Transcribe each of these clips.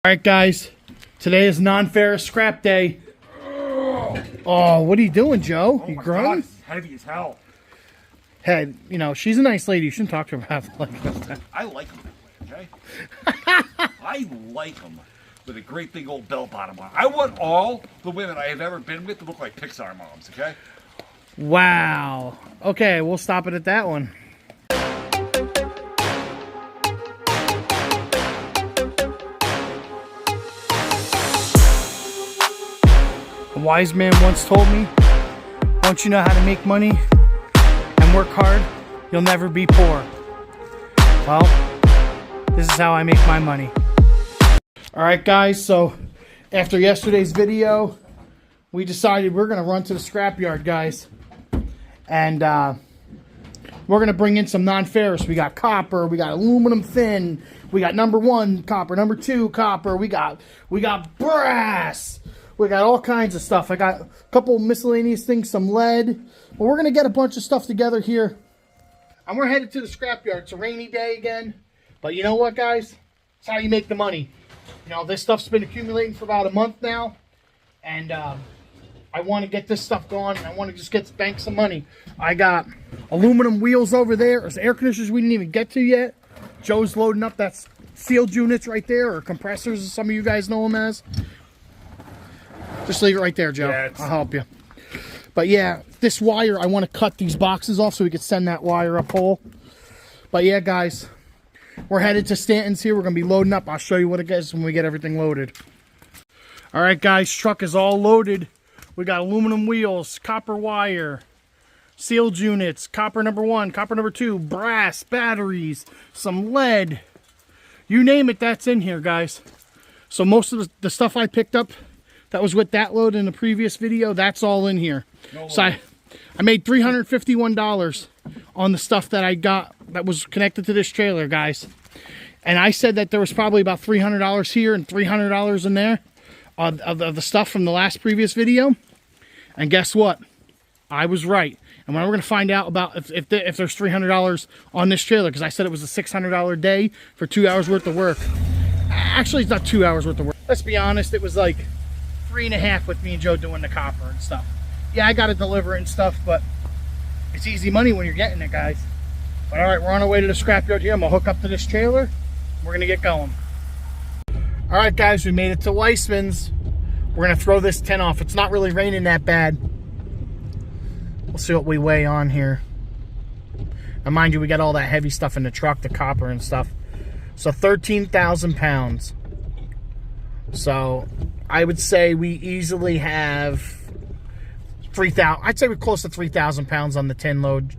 Alright guys, today is non-ferrous scrap day. Oh, what are you doing, Joe? You growing? It's heavy as hell. Hey, you know, she's a nice lady. You shouldn't talk to her about like that. I like them that way, okay? I like them with a great big old bell bottom on. I want all the women I have ever been with to look like Pixar moms, okay? Wow. Okay, we'll stop it at that one. A wise man once told me, once you know how to make money and work hard, you'll never be poor. Well, this is how I make my money. Alright guys, so after yesterday's video, we decided we're going to run to the scrapyard, guys. And we're going to bring in some non-ferrous. We got copper, we got aluminum thin, we got number 1 copper, number 2 copper, we got brass. We got all kinds of stuff. I got a couple miscellaneous things, some lead. But we're going to get a bunch of stuff together here. And we're headed to the scrapyard. It's a rainy day again. But you know what, guys? It's how you make the money. You know, this stuff's been accumulating for about a month now. And I want to get this stuff going. I want to just bank some money. I got aluminum wheels over there. There's air conditioners we didn't even get to yet. Joe's loading up. That's sealed units right there, or compressors, as some of you guys know them as. Just leave it right there, Joe. Yeah, I'll help you. But yeah, this wire, I want to cut these boxes off so we could send that wire up whole. But yeah, guys, we're headed to Stanton's here. We're going to be loading up. I'll show you what it gets when we get everything loaded. All right, guys, truck is all loaded. We got aluminum wheels, copper wire, sealed units, copper number 1, copper number 2, brass, batteries, some lead. You name it, that's in here, guys. So most of the stuff I picked up that was with that load in the previous video, that's all in here. So I made $351 on the stuff that I got that was connected to this trailer, guys. And I said that there was probably about $300 here and $300 in there of the stuff from the last previous video. And guess what? I was right. And we're going to find out about if there's $300 on this trailer, because I said it was a $600 day for 2 hours worth of work. Actually, it's not 2 hours worth of work. Let's be honest, it was like 3.5 with me and Joe doing the copper and stuff. Yeah, I got to deliver it and stuff, but it's easy money when you're getting it, guys. But all right, we're on our way to the scrapyard here. I'm going to hook up to this trailer. We're going to get going. All right, guys, we made it to Weissman's. We're going to throw this tent off. It's not really raining that bad. We'll see what we weigh on here. And mind you, we got all that heavy stuff in the truck, the copper and stuff. So 13,000 pounds. So I would say we easily have 3,000. I'd say we're close to 3,000 pounds on the 10 load.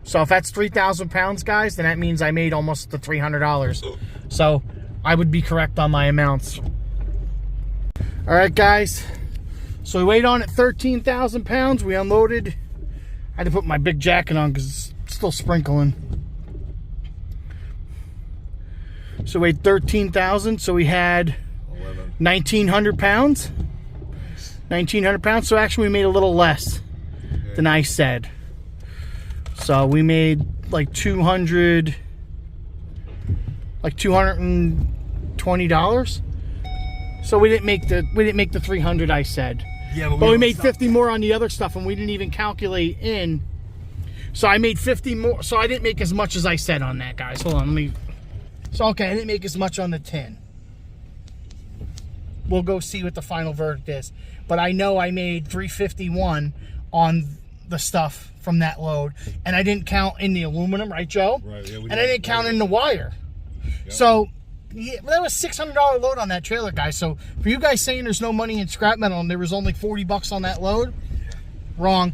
So if that's 3,000 pounds, guys, then that means I made almost the $300. So I would be correct on my amounts. All right, guys. So we weighed on at 13,000 pounds. We unloaded. I had to put my big jacket on because it's still sprinkling. So we weighed 13,000. So we had 1,900 pounds. 1,900 pounds. So actually we made a little less than I said. So we made like $220. So we didn't make the 300 I said. Yeah, but we made 50 more on the other stuff, and we didn't even calculate in. So I made 50 more. So I didn't make as much as I said on that, guys. Hold on, let me. So okay, I didn't make as much on the 10. We'll go see what the final verdict is. But I know I made 351 on the stuff from that load, and I didn't count in the aluminum, right, Joe? Right. Yeah, and I didn't count in the wire. Yep. So yeah, that was $600 load on that trailer, guys. So for you guys saying there's no money in scrap metal and there was only 40 bucks on that load, wrong.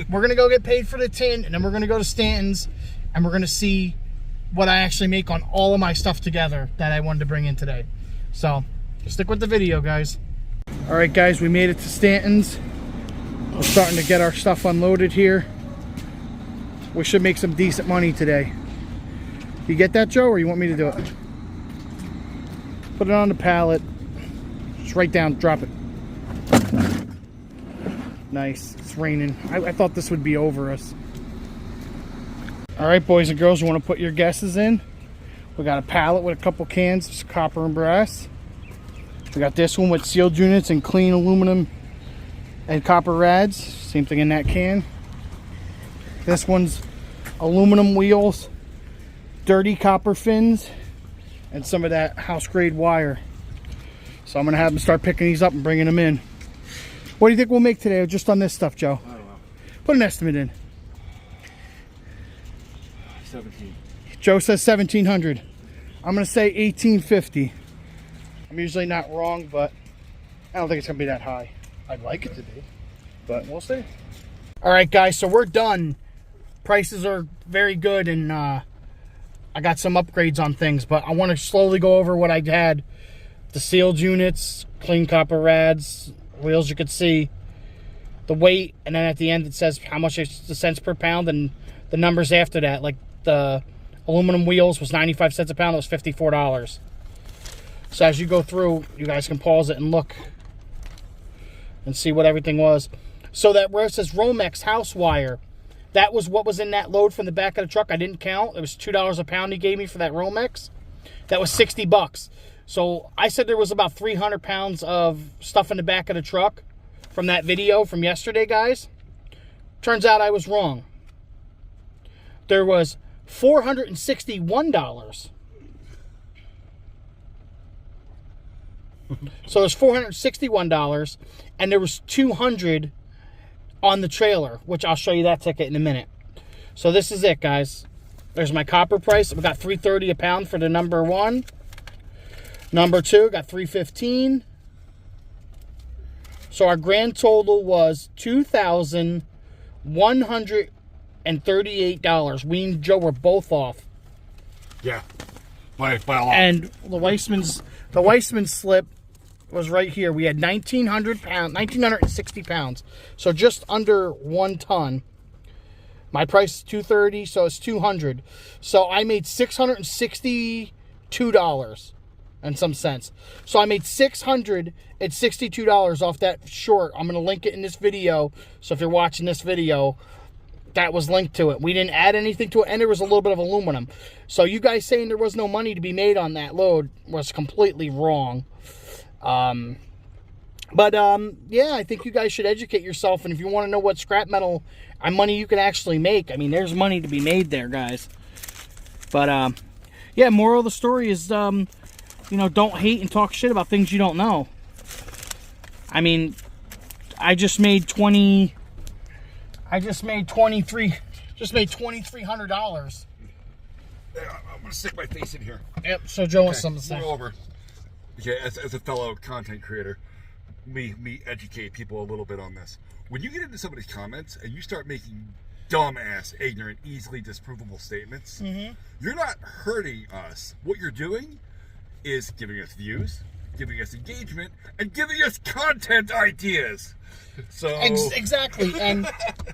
We're gonna go get paid for the tin, and then we're gonna go to Stanton's, and we're gonna see what I actually make on all of my stuff together that I wanted to bring in today. So stick with the video, guys. All right, guys, we made it to Stanton's. We're starting to get our stuff unloaded here. We should make some decent money today. You get that, Joe, or you want me to do it? Put it on the pallet. Just right down, drop it. Nice, it's raining. I thought this would be over us. All right, boys and girls, you want to put your guesses in? We got a pallet with a couple cans of copper and brass. We got this one with sealed units and clean aluminum and copper rads. Same thing in that can. This one's aluminum wheels, dirty copper fins, and some of that house grade wire. So I'm gonna have them start picking these up and bringing them in. What do you think we'll make today just on this stuff, Joe? I don't know. Put an estimate in. 17. Joe says 1,700. I'm gonna say 1,850. I'm usually not wrong, but I don't think it's gonna be that high. I'd like it to be, but we'll see. All right, guys, so we're done. Prices are very good, and I got some upgrades on things, but I want to slowly go over what I had. The sealed units, clean copper rads, wheels you could see, the weight, and then at the end it says how much it's the cents per pound, and the numbers after that. Like the aluminum wheels was 95 cents a pound, it was $54. So as you go through, you guys can pause it and look and see what everything was. So that where it says Romex house wire, that was what was in that load from the back of the truck. I didn't count. It was $2 a pound he gave me for that Romex. That was 60 bucks. So I said there was about 300 pounds of stuff in the back of the truck from that video from yesterday, guys. Turns out I was wrong. There was $461. So there's $461, and there was $200 on the trailer, which I'll show you that ticket in a minute. So this is it, guys. There's my copper price. We got $3.30 a pound for the number one. Number two got $3.15. So our grand total was $2,138. We and Joe were both off. Yeah, by a lot. And the Weissman's slip was right here. We had 1,960 pounds. So just under 1 ton. My price is $230, so it's $200. So I made $662 and some cents. So I made $662 off that short. I'm going to link it in this video. So if you're watching this video, that was linked to it. We didn't add anything to it, and there was a little bit of aluminum. So you guys saying there was no money to be made on that load was completely wrong. Yeah, I think you guys should educate yourself, and if you want to know what scrap metal and money you can actually make, I mean, there's money to be made there, guys. But yeah, moral of the story is, you know, don't hate and talk shit about things you don't know. I mean, I just made $2,300. Yeah, I'm gonna stick my face in here. Yep. So Joe wants something to say. Moreover, okay, as a fellow content creator, me educate people a little bit on this. When you get into somebody's comments and you start making dumbass, ignorant, easily disprovable statements, you're not hurting us. What you're doing is giving us views, giving us engagement, and giving us content ideas. So exactly. And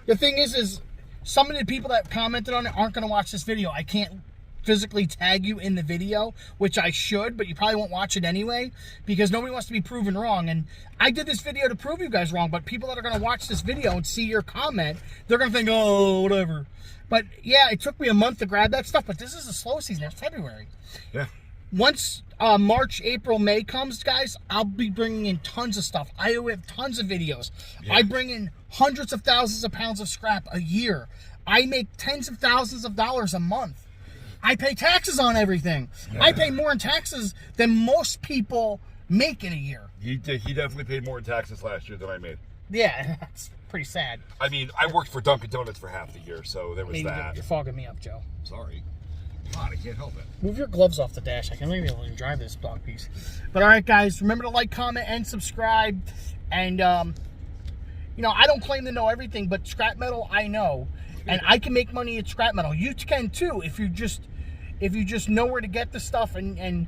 the thing is some of the people that commented on it aren't going to watch this video. I can't physically tag you in the video, which I should, but you probably won't watch it anyway because nobody wants to be proven wrong. And I did this video to prove you guys wrong, but people that are going to watch this video and see your comment, they're going to think, oh, whatever. But yeah, it took me a month to grab that stuff, but this is a slow season. It's February. Yeah. Once March, April, May comes, guys, I'll be bringing in tons of stuff. I have tons of videos. Yeah. I bring in hundreds of thousands of pounds of scrap a year. I make tens of thousands of dollars a month. I pay taxes on everything. Yeah. I pay more in taxes than most people make in a year. He definitely paid more in taxes last year than I made. Yeah, that's pretty sad. I mean, I worked for Dunkin' Donuts for half the year, so there was that. You're fogging me up, Joe. Sorry. Come on, I can't help it. Move your gloves off the dash. I can maybe even drive this dog piece. But all right, guys, remember to like, comment, and subscribe. And, you know, I don't claim to know everything, but scrap metal, I know. And I can make money at scrap metal. You can, too, if you just know where to get the stuff and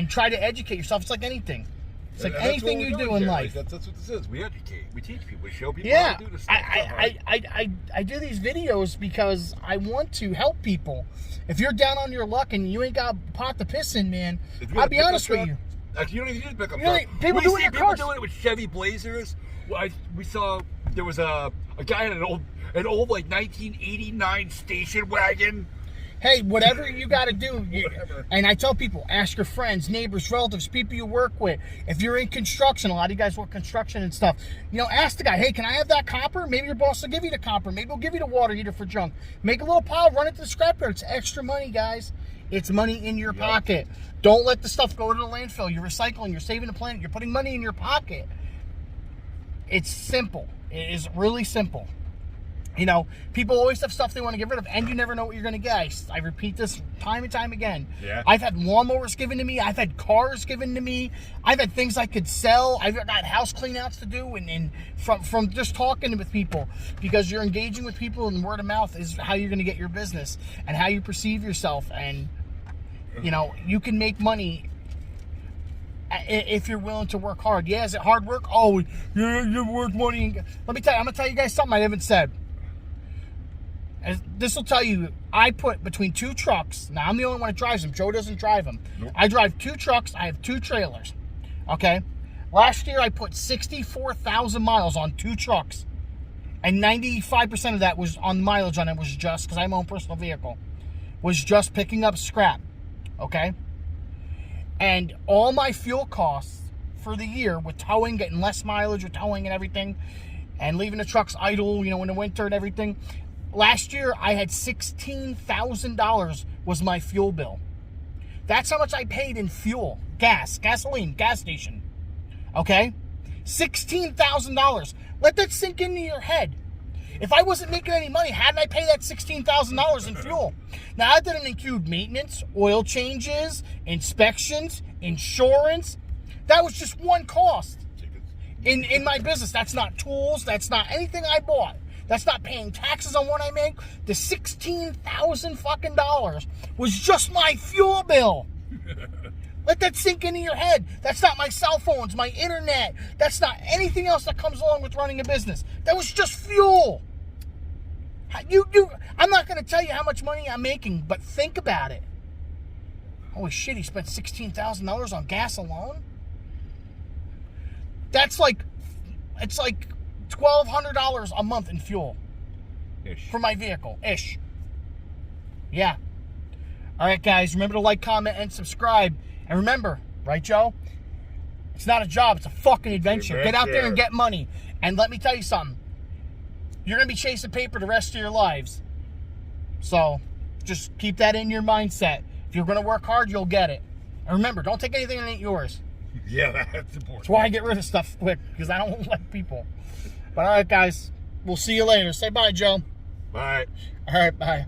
try to educate yourself. It's like anything. It's like anything you do in life. That's what this is. We educate. We teach people. We show people how to do this stuff. I do these videos because I want to help people. If you're down on your luck and you ain't got a pot to piss in, man, I'll be honest with you. Actually, you don't even need a pickup truck. People do it in people doing it with Chevy Blazers. Well, we saw there was a guy in an old like 1989 station wagon. Hey, whatever you got to do. Whatever. And I tell people, ask your friends, neighbors, relatives, people you work with. If you're in construction, a lot of you guys work construction and stuff. You know, ask the guy, hey, can I have that copper? Maybe your boss will give you the copper. Maybe he'll give you the water heater for junk. Make a little pile, run it to the scrapyard. It's extra money, guys. It's money in your pocket. Don't let the stuff go to the landfill. You're recycling. You're saving the planet. You're putting money in your pocket. It's simple. It is really simple. You know, people always have stuff they want to get rid of, and you never know what you're going to get. I repeat this time and time again. Yeah. I've had lawnmowers given to me. I've had cars given to me. I've had things I could sell. I've got house cleanouts to do, and from just talking with people, because you're engaging with people, and word of mouth is how you're going to get your business and how you perceive yourself. And, you know, you can make money if you're willing to work hard. Yeah, is it hard work? Oh, you're worth money. Let me tell you, I'm going to tell you guys something I haven't said. This will tell you, I put between 2 trucks. Now, I'm the only one that drives them. Joe doesn't drive them. Nope. I drive 2 trucks. I have 2 trailers. Okay? Last year, I put 64,000 miles on 2 trucks. And 95% of that was on mileage on it was just, because I have my own personal vehicle, was just picking up scrap. Okay? And all my fuel costs for the year with towing, getting less mileage with towing and everything, and leaving the trucks idle, you know, in the winter and everything. Last year, I had $16,000 was my fuel bill. That's how much I paid in fuel, gasoline, gas station. Okay? $16,000. Let that sink into your head. If I wasn't making any money, how did I pay that $16,000 in fuel? Now, that didn't include maintenance, oil changes, inspections, insurance. That was just one cost in my business. That's not tools. That's not anything I bought. That's not paying taxes on what I make. The $16,000 fucking dollars was just my fuel bill. Let that sink into your head. That's not my cell phones, my internet. That's not anything else that comes along with running a business. That was just fuel. I'm not going to tell you how much money I'm making, but think about it. Holy shit, he spent $16,000 on gas alone? It's like $1,200 a month in fuel. Ish. For my vehicle. Ish. Yeah. All right, guys. Remember to like, comment, and subscribe. And remember, right, Joe? It's not a job. It's a fucking adventure. Get out there and get money. And let me tell you something. You're going to be chasing paper the rest of your lives. So, just keep that in your mindset. If you're going to work hard, you'll get it. And remember, don't take anything that ain't yours. Yeah, that's important. That's why I get rid of stuff quick, because I don't like people. But all right, guys. We'll see you later. Say bye, Joe. Bye. All right, bye.